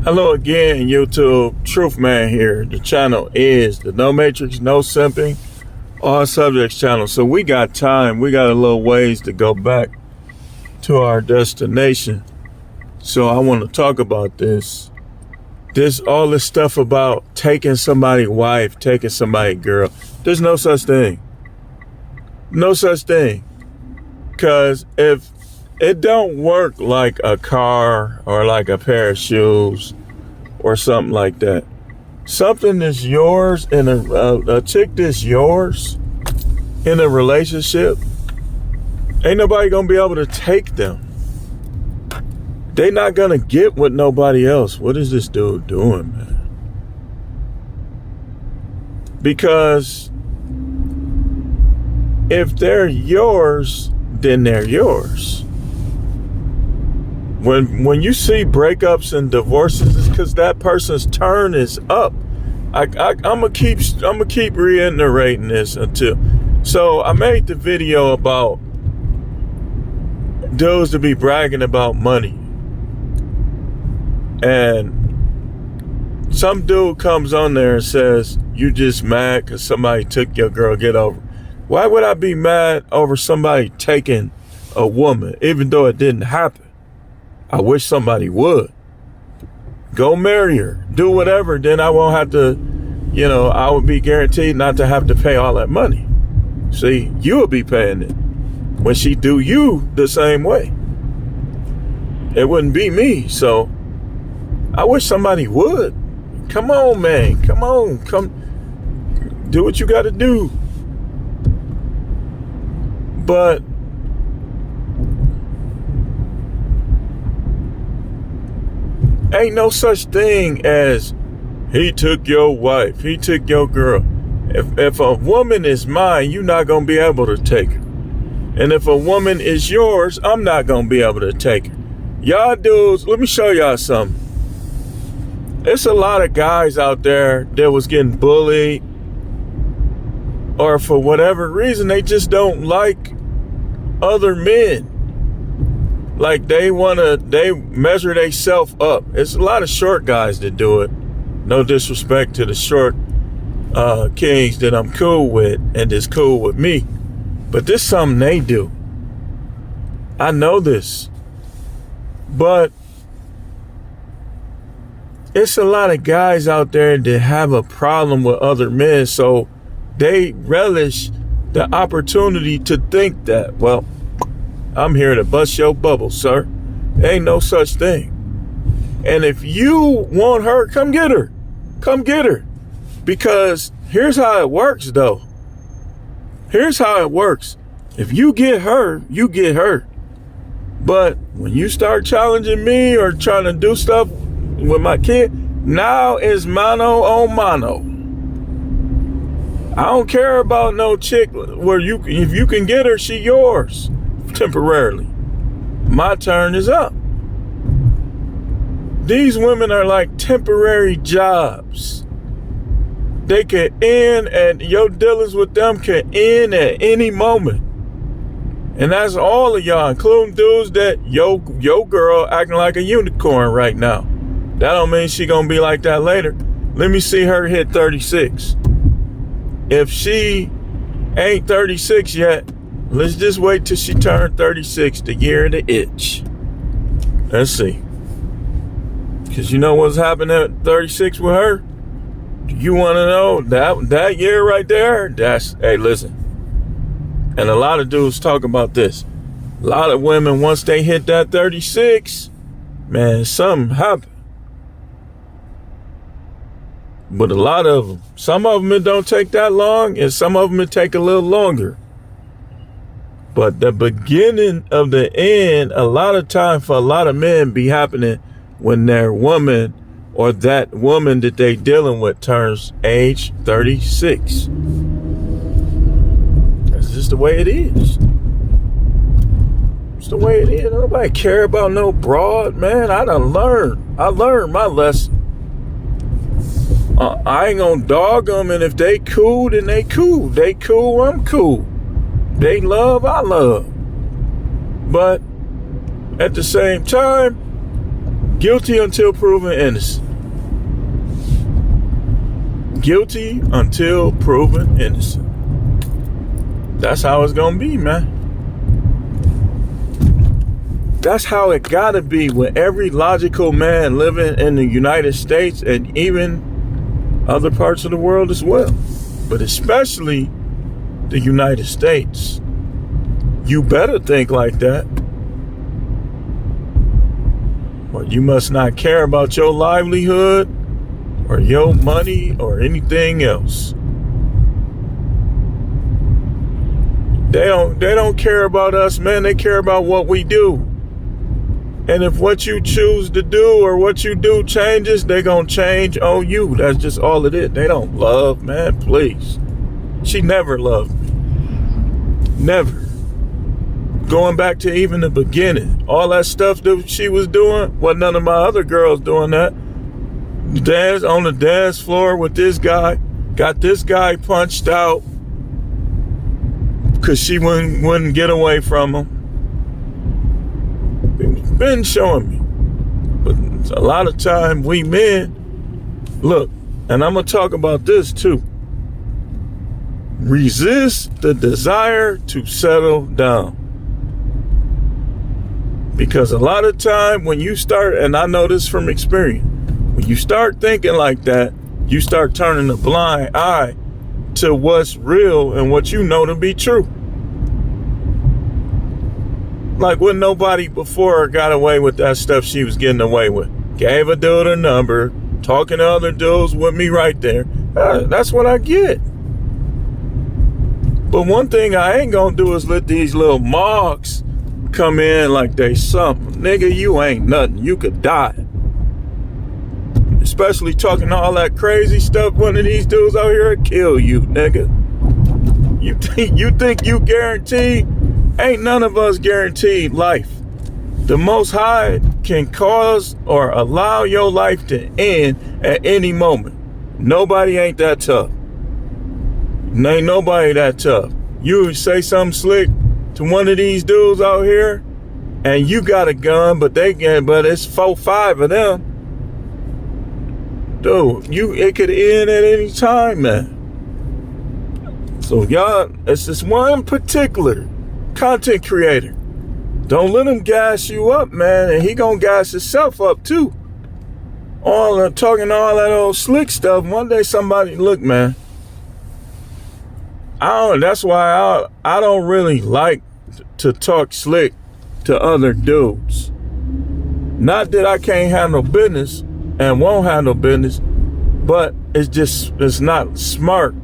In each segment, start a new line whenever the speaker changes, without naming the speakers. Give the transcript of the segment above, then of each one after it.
Hello again, YouTube. Truth Man here. The channel is the No Matrix, No Simping, All Subjects channel. So we got time. We got a little ways to go back to our destination. So I want to talk about this. All this stuff about taking somebody's wife, taking somebody's girl. There's no such thing. No such thing. Because if it don't work like a car or like a pair of shoes or something like that. Something that's yours and a chick that's yours in a relationship, ain't nobody gonna be able to take them. They not gonna get with nobody else. What is this dude doing, man? Because if they're yours, then they're yours. When you see breakups and divorces, it's because that person's turn is up. I'm gonna keep reiterating this until. So I made the video about dudes to be bragging about money, and some dude comes on there and says, "You just mad because somebody took your girl? Get over." Why would I be mad over somebody taking a woman, even though it didn't happen? I wish somebody would. Go marry her. Do whatever. Then I won't have to, I would be guaranteed not to have to pay all that money. See, you will be paying it when she do you the same way. It wouldn't be me. So I wish somebody would. Come on, man. Come on. Come do what you got to do. But ain't no such thing as he took your wife, he took your girl. If a woman is mine, you're not going to be able to take her. And if a woman is yours, I'm not going to be able to take her. Y'all dudes, let me show y'all something. There's a lot of guys out there that was getting bullied, or for whatever reason, they just don't like other men. Like they measure themselves up. It's a lot of short guys that do it. No disrespect to the short kings that I'm cool with and is cool with me. But this is something they do. I know this. But it's a lot of guys out there that have a problem with other men. So they relish the opportunity to think that, well, I'm here to bust your bubble, sir. Ain't no such thing. And if you want her, come get her. Come get her. Because here's how it works, though. Here's how it works. If you get her, you get her. But when you start challenging me or trying to do stuff with my kid, now it's mano a mano. I don't care about no chick where if you can get her, she yours. Temporarily. My turn is up. These women are like temporary jobs. They can end, and your dealings with them can end at any moment. And that's all of y'all, including dudes that your girl acting like a unicorn right now. That don't mean she gonna be like that later. Let me see her hit 36. If she ain't 36 yet, let's just wait till she turned 36, the year of the itch. Let's see. Because you know what's happening at 36 with her? You want to know that year right there? Hey, listen. And a lot of dudes talk about this. A lot of women, once they hit that 36, man, something happened. But a lot of them, some of them it don't take that long, and some of them it take a little longer. But the beginning of the end, a lot of time for a lot of men be happening when their woman or that woman that they dealing with turns age 36. That's just the way it is. It's the way it is. Nobody care about no broad, man. I learned my lesson. I ain't gonna dog them, and if they cool, then they cool. They cool, I'm cool. They love, I love. But at the same time, Guilty until proven innocent. Guilty until proven innocent. That's how it's gonna be, man. That's how it gotta be with every logical man living in the United States and even other parts of the world as well. But especially the United States. You better think like that. Or you must not care about your livelihood or your money or anything else. They don't care about us, man. They care about what we do. And if what you choose to do or what you do changes, they're going to change on you. That's just all it is. They don't love, man. Please. She never loved me. Never. Going back to even the beginning. All that stuff that she was doing, wasn't none of my other girls doing that. Dance on the dance floor with this guy. Got this guy punched out because she wouldn't get away from him. Been showing me. But a lot of time we men, look, and I'm going to talk about this too. Resist the desire to settle down. Because a lot of time when you start, and I know this from experience, when you start thinking like that, you start turning a blind eye to what's real and what you know to be true. Like when nobody before her got away with that stuff she was getting away with. Gave a dude a number, talking to other dudes with me right there. That's what I get. But one thing I ain't gonna do is let these little marks come in like they something. Nigga, you ain't nothing. You could die. Especially talking all that crazy stuff. One of these dudes out here will kill you, nigga. You think you guaranteed? Ain't none of us guaranteed life. The Most High can cause or allow your life to end at any moment. Nobody ain't that tough. Ain't nobody that tough. You say something slick to one of these dudes out here, and you got a gun, but it's 4-5 of them. Dude, it could end at any time, man. So y'all, it's this one particular content creator. Don't let him gas you up, man, and he gonna gas himself up too. Talking all that old slick stuff. One day somebody, look, man. That's why I don't really like to talk slick to other dudes. Not that I can't handle business and won't handle business, but it's not smart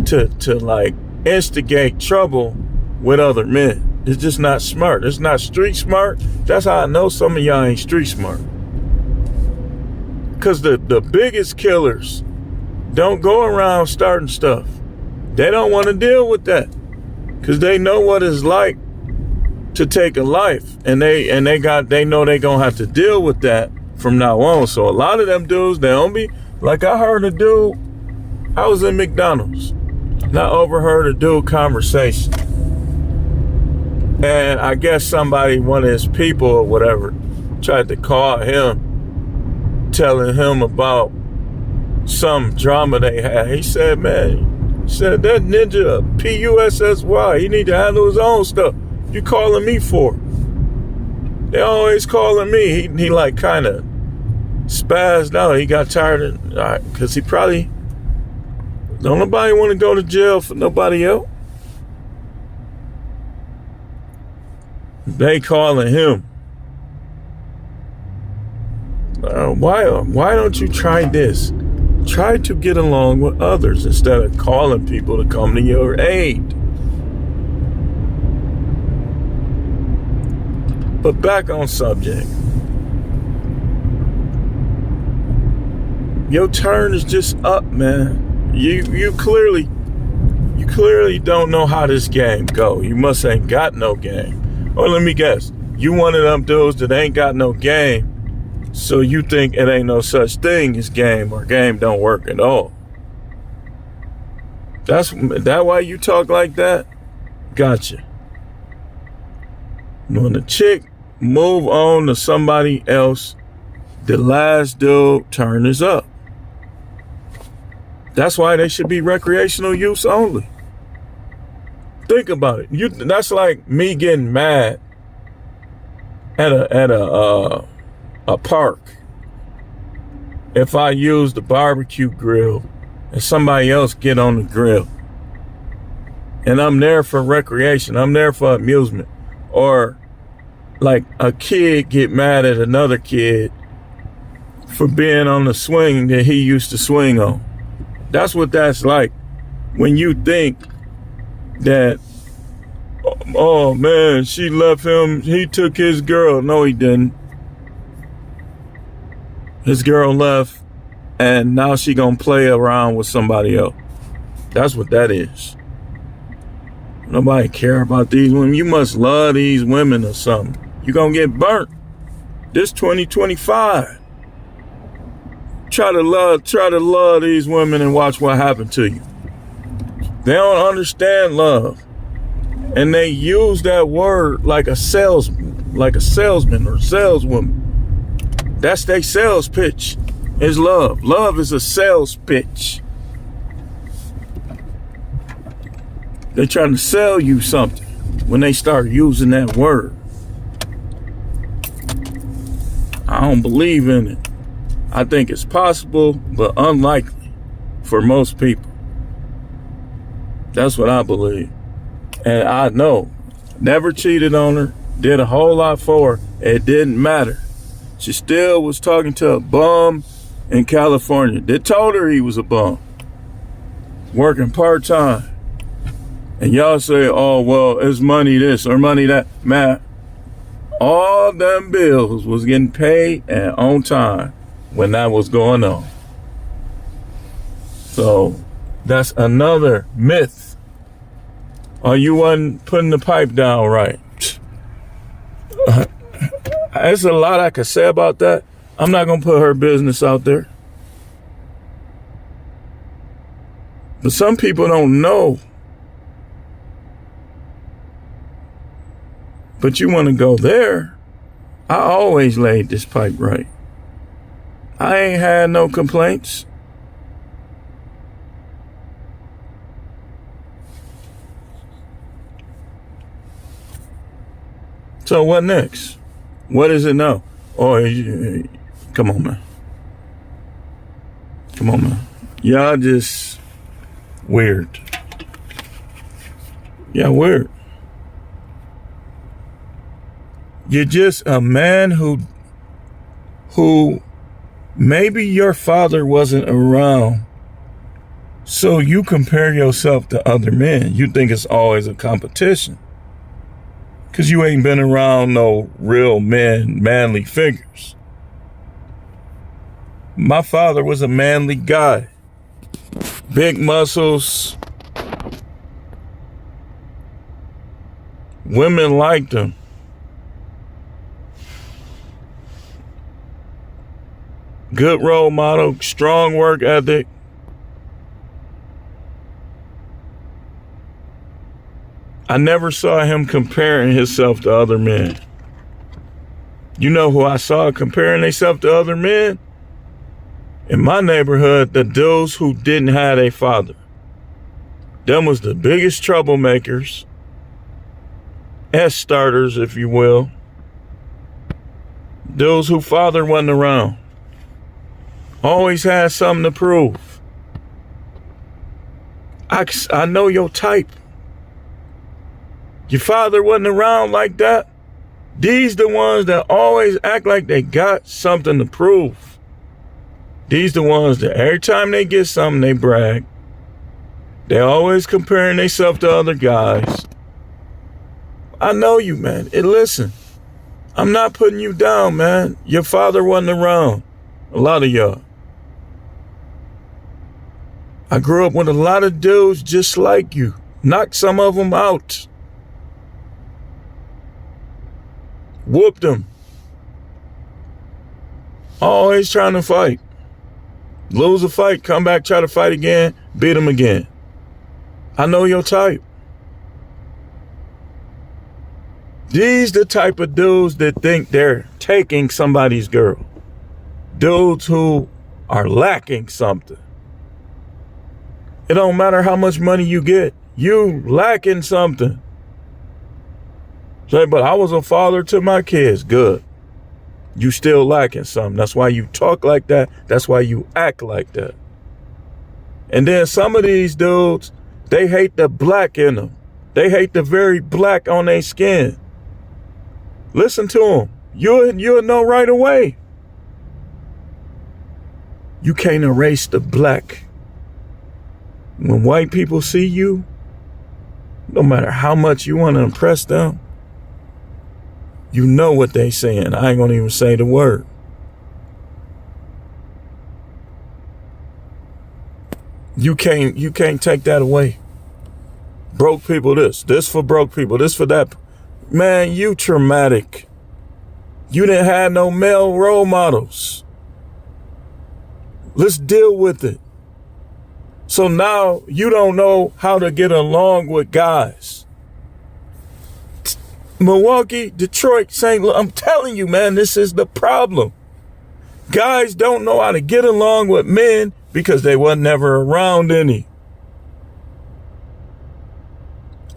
to like instigate trouble with other men. It's just not smart. It's not street smart. That's how I know some of y'all ain't street smart. Because the biggest killers don't go around starting stuff. They don't want to deal with that. Because they know what it's like to take a life. And they know they're going to have to deal with that from now on. So a lot of them dudes, they don't be, like I heard a dude, I was in McDonald's. And I overheard a dude conversation. And I guess somebody, one of his people or whatever, tried to call him, telling him about some drama they had. He said, man, that ninja, P-U-S-S-Y, he need to handle his own stuff. You calling me for? They always calling me. He like kind of spazzed out. He got tired because he probably, don't nobody want to go to jail for nobody else. They calling him. Why don't you try this? Try to get along with others instead of calling people to come to your aid. But back on subject. Your turn is just up, man. You clearly don't know how this game go. You must ain't got no game. Or let me guess, you one of them dudes that ain't got no game, so you think it ain't no such thing as game or game don't work at all. That why you talk like that? Gotcha. When a chick move on to somebody else, the last dude turn is up. That's why they should be recreational use only. Think about it. That's like me getting mad at a park if I use the barbecue grill and somebody else get on the grill. And I'm there for recreation. I'm there for amusement. Or like a kid get mad at another kid for being on the swing that he used to swing on. That's what that's like when you think that, oh man, she left him, he took his girl. No, he didn't. His girl left and now she gonna play around with somebody else. That's what that is. Nobody care about these women. You must love these women or something. You gonna get burnt. This 2025. Try to love these women and watch what happened to you. They don't understand love. And they use that word like a salesman or saleswoman. That's their sales pitch, is love. Love is a sales pitch. They're trying to sell you something when they start using that word. I don't believe in it. I think it's possible, but unlikely for most people. That's what I believe. And I know, never cheated on her, did a whole lot for her. It didn't matter. She still was talking to a bum in California. They told her he was a bum, working part-time. And y'all say, oh, well, it's money this or money that. Man, all them bills was getting paid and on time when that was going on. So that's another myth. Or you wasn't putting the pipe down right. There's a lot I could say about that. I'm not going to put her business out there. But some people don't know. But you want to go there. I always laid this pipe right. I ain't had no complaints. So what next? What is it now? Oh, come on, man. Come on, man. Y'all just weird. Yeah, weird. You're just a man who maybe your father wasn't around, so you compare yourself to other men. You think it's always a competition because you ain't been around no real men, manly figures. My father was a manly guy, big muscles. Women liked him. Good role model, strong work ethic. I never saw him comparing himself to other men. You know who I saw comparing themselves to other men? In my neighborhood, the dudes who didn't have a father. Them was the biggest troublemakers, S-starters, if you will. Those whose father wasn't around. Always had something to prove. I know your type. Your father wasn't around like that. These the ones that always act like they got something to prove. These the ones that every time they get something, they brag. They always comparing themselves to other guys. I know you, man. And listen, I'm not putting you down, man. Your father wasn't around. A lot of y'all. I grew up with a lot of dudes just like you. Knocked some of them out. Whooped them. Always trying to fight. Lose a fight, come back, try to fight again, beat them again. I know your type. These the type of dudes that think they're taking somebody's girl. dudes who are lacking something. It don't matter how much money you get, you lacking something. Say, but I was a father to my kids. Good. You still lacking something. That's why you talk like that. That's why you act like that. And then some of these dudes, they hate the black in them. They hate the very black on their skin. Listen to them. You'll know right away. You can't erase the black. When white people see you, no matter how much you want to impress them, you know what they saying. I ain't gonna even say the word. You can't take that away. Broke people this for broke people, this for that. Man, you traumatic. You didn't have no male role models. Let's deal with it. So now you don't know how to get along with guys. Milwaukee, Detroit, St. Louis, I'm telling you, man, this is the problem. Guys don't know how to get along with men because they were never around any.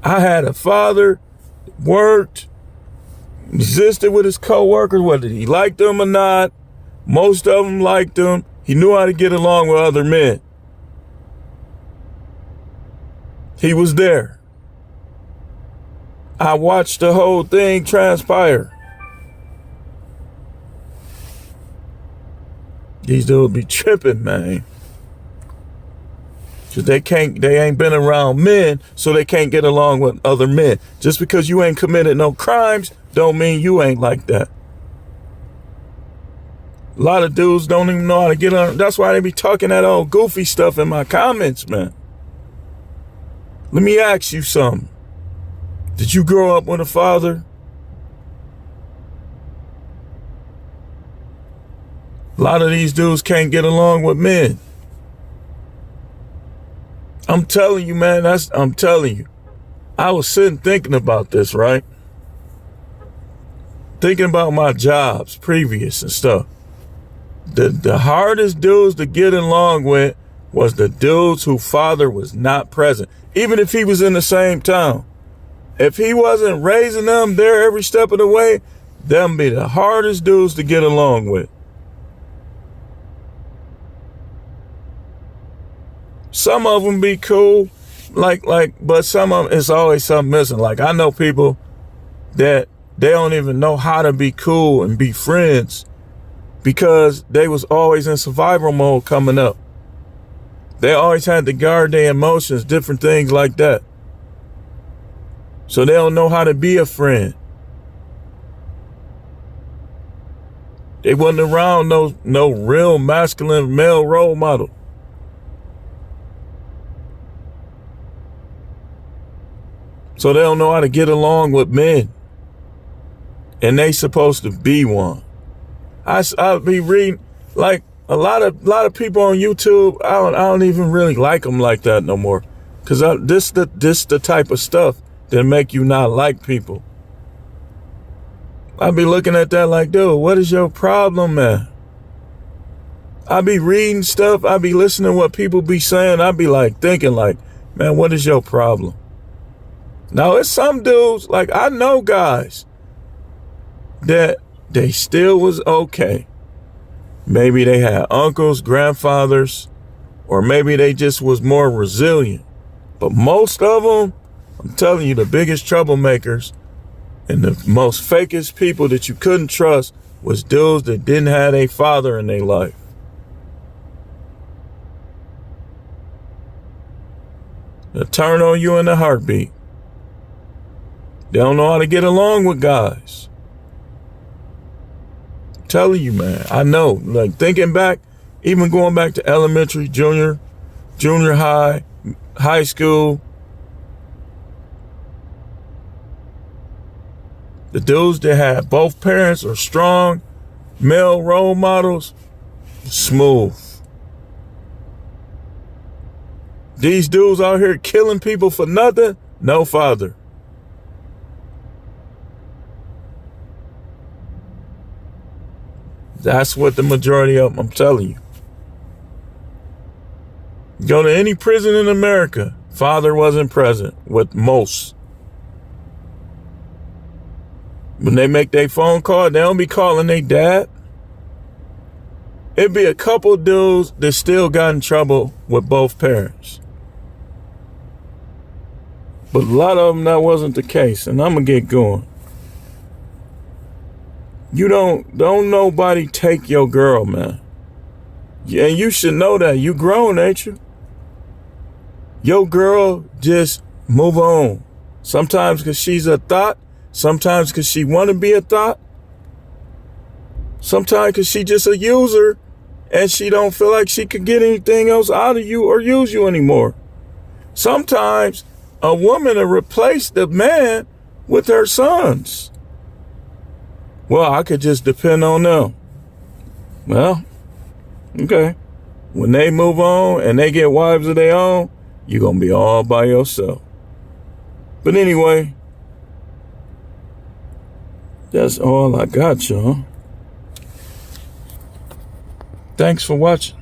I had a father, worked, existed with his coworkers, whether he liked them or not. Most of them liked him. He knew how to get along with other men. He was there. I watched the whole thing transpire. These dudes be tripping, man. Cause they ain't been around men, so they can't get along with other men. Just because you ain't committed no crimes, don't mean you ain't like that. A lot of dudes don't even know how to get on. That's why they be talking that old goofy stuff in my comments, man. Let me ask you something. Did you grow up with a father? A lot of these dudes can't get along with men. I'm telling you, man, I'm telling you. I was sitting thinking about this, right? Thinking about my jobs previous and stuff. The hardest dudes to get along with was the dudes whose father was not present. Even if he was in the same town. If he wasn't raising them there every step of the way, them be the hardest dudes to get along with. Some of them be cool, but some of them, it's always something missing. Like, I know people that they don't even know how to be cool and be friends because they was always in survival mode coming up. They always had to guard their emotions, different things like that. So they don't know how to be a friend. They wasn't around no real masculine male role model. So they don't know how to get along with men. And they supposed to be one. I'll be reading, like, a lot of people on YouTube, I don't even really like them like that no more. Cause this the type of stuff that make you not like people. I be looking at that like, dude, what is your problem, man? I be reading stuff, I be listening to what people be saying, I be like thinking like, man, what is your problem? Now it's some dudes, like I know guys that they still was okay. Maybe they had uncles, grandfathers, or maybe they just was more resilient. But most of them, I'm telling you, the biggest troublemakers and the most fakest people that you couldn't trust was dudes that didn't have a father in their life. They'll turn on you in a heartbeat. They don't know how to get along with guys. I'm telling you, man, I know. Like thinking back, even going back to elementary, junior high, high school. The dudes that had both parents are strong, male role models, smooth. These dudes out here killing people for nothing, no father. That's what the majority of them, I'm telling you. Go to any prison in America, father wasn't present with most. When they make their phone call, they don't be calling their dad. It'd be a couple dudes that still got in trouble with both parents. But a lot of them, that wasn't the case. And I'm going to get going. You don't nobody take your girl, man. And you should know that. You grown, ain't you? Your girl, just move on. Sometimes because she's a thought. Sometimes because she want to be a thought. Sometimes because she just a user and she don't feel like she could get anything else out of you or use you anymore. Sometimes a woman will replace the man with her sons. Well, I could just depend on them. Well, okay. When they move on and they get wives of their own, you're going to be all by yourself. But anyway, that's all I got, y'all. Thanks for watching.